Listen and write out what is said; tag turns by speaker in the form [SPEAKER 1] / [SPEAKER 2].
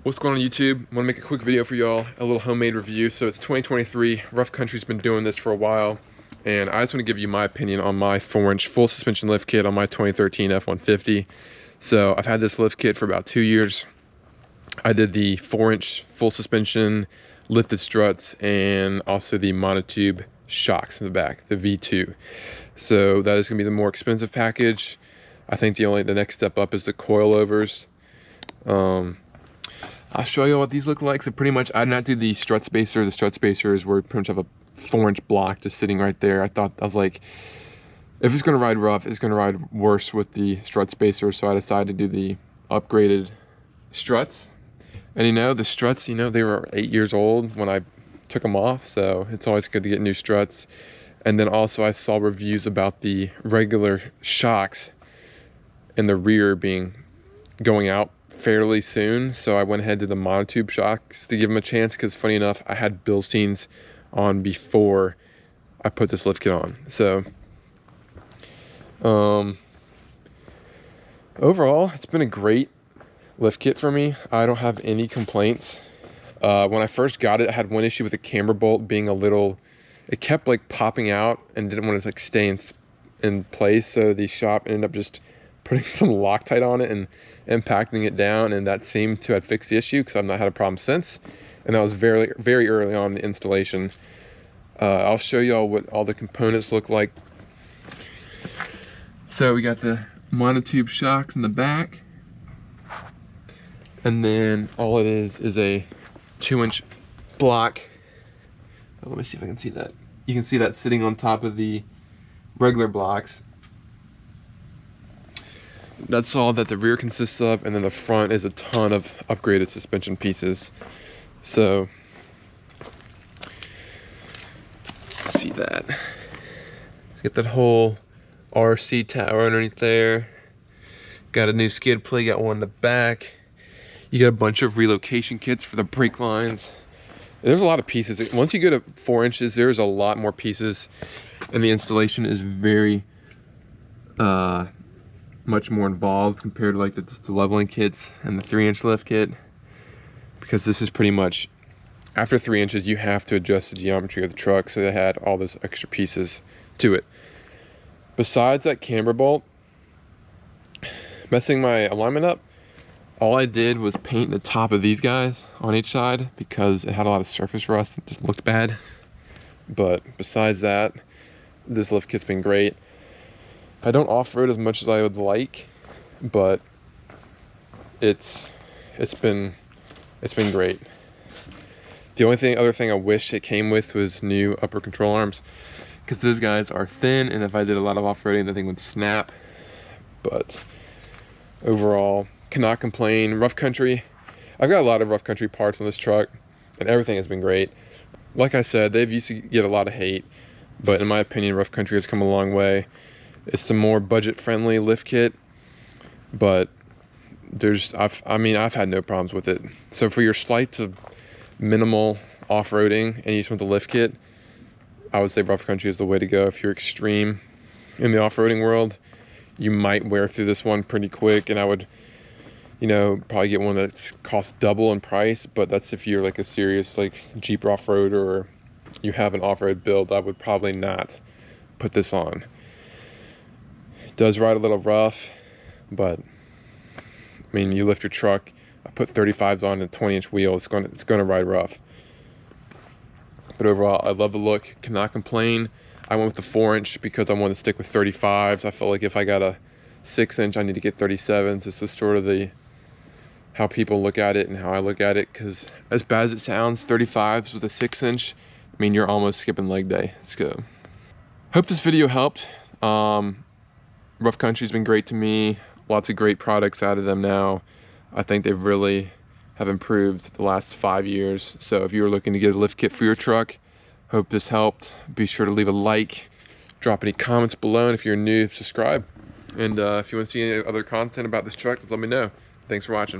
[SPEAKER 1] What's going on YouTube? I want to make a quick video for y'all, a little homemade review. So it's 2023, Rough Country's been doing this for a while, and I just want to give you my opinion on my 4-inch full suspension lift kit on my 2013 F-150. So I've had this lift kit for about 2 years. I did the 4-inch full suspension, lifted struts, and also the monotube shocks in the back, the V2. So that is going to be the more expensive package. I think the next step up is the coilovers. I'll show you what these look like. So pretty much I did not do the strut spacer. The strut spacers were pretty much have a 4-inch block just sitting right there. I was like, if it's gonna ride rough, it's gonna ride worse with the strut spacer. So I decided to do the upgraded struts. And the struts, they were 8 years old when I took them off. So it's always good to get new struts. And then also I saw reviews about the regular shocks in the rear going out fairly soon, so I went ahead to the monotube shocks to give them a chance, because funny enough, I had Bilsteins on before I put this lift kit on. So overall, it's been a great lift kit for me. I don't have any complaints. When I first got it, I had one issue with the camber bolt being it kept like popping out and didn't want to like stay in place, so the shop ended up just putting some Loctite on it and impacting it down, and that seemed to have fixed the issue, because I've not had a problem since. And that was very, very early on in the installation. I'll show y'all what all the components look like. So we got the monotube shocks in the back, and then all it is a 2-inch block. Let me see if I can see that. You can see that sitting on top of the regular blocks. That's all that the rear consists of, and then the front is a ton of upgraded suspension pieces. So let's see that. Get that whole RC tower underneath there. Got a new skid plate, got one in the back. You got a bunch of relocation kits for the brake lines. And there's a lot of pieces. Once you go to 4 inches, there's a lot more pieces, and the installation is very much more involved compared to like the leveling kits and the 3-inch lift kit, because this is pretty much, after 3 inches you have to adjust the geometry of the truck, so they had all those extra pieces to it. Besides that camber bolt messing my alignment up, all I did was paint the top of these guys on each side, because it had a lot of surface rust and just looked bad. But besides that, this lift kit's been great. I don't off-road as much as I would like, but it's been great. The only other thing I wish it came with was new upper control arms, because those guys are thin, and if I did a lot of off-roading, the thing would snap. But overall, cannot complain. Rough Country, I've got a lot of Rough Country parts on this truck, and everything has been great. Like I said, they've used to get a lot of hate, but in my opinion, Rough Country has come a long way. It's the more budget-friendly lift kit, but I've had no problems with it. So for your slight to minimal off-roading and you just want the lift kit, I would say Rough Country is the way to go. If you're extreme in the off-roading world, you might wear through this one pretty quick, and I would, probably get one that costs double in price, but that's if you're like a serious like Jeep off-roader, or you have an off-road build. I would probably not put this on. Does ride a little rough, but you lift your truck, I put 35s on a 20-inch wheel, it's going to ride rough. But overall, I love the look, cannot complain. I went with the 4-inch because I wanted to stick with 35s. I felt like if I got a 6-inch, I need to get 37s. This is sort of how people look at it and how I look at it, because as bad as it sounds, 35s with a 6-inch, you're almost skipping leg day. Let's go. Hope this video helped. Rough Country's been great to me. Lots of great products out of them now. I think they really have improved the last 5 years. So if you were looking to get a lift kit for your truck, hope this helped. Be sure to leave a like, drop any comments below, and if you're new, subscribe. And if you want to see any other content about this truck, just let me know. Thanks for watching.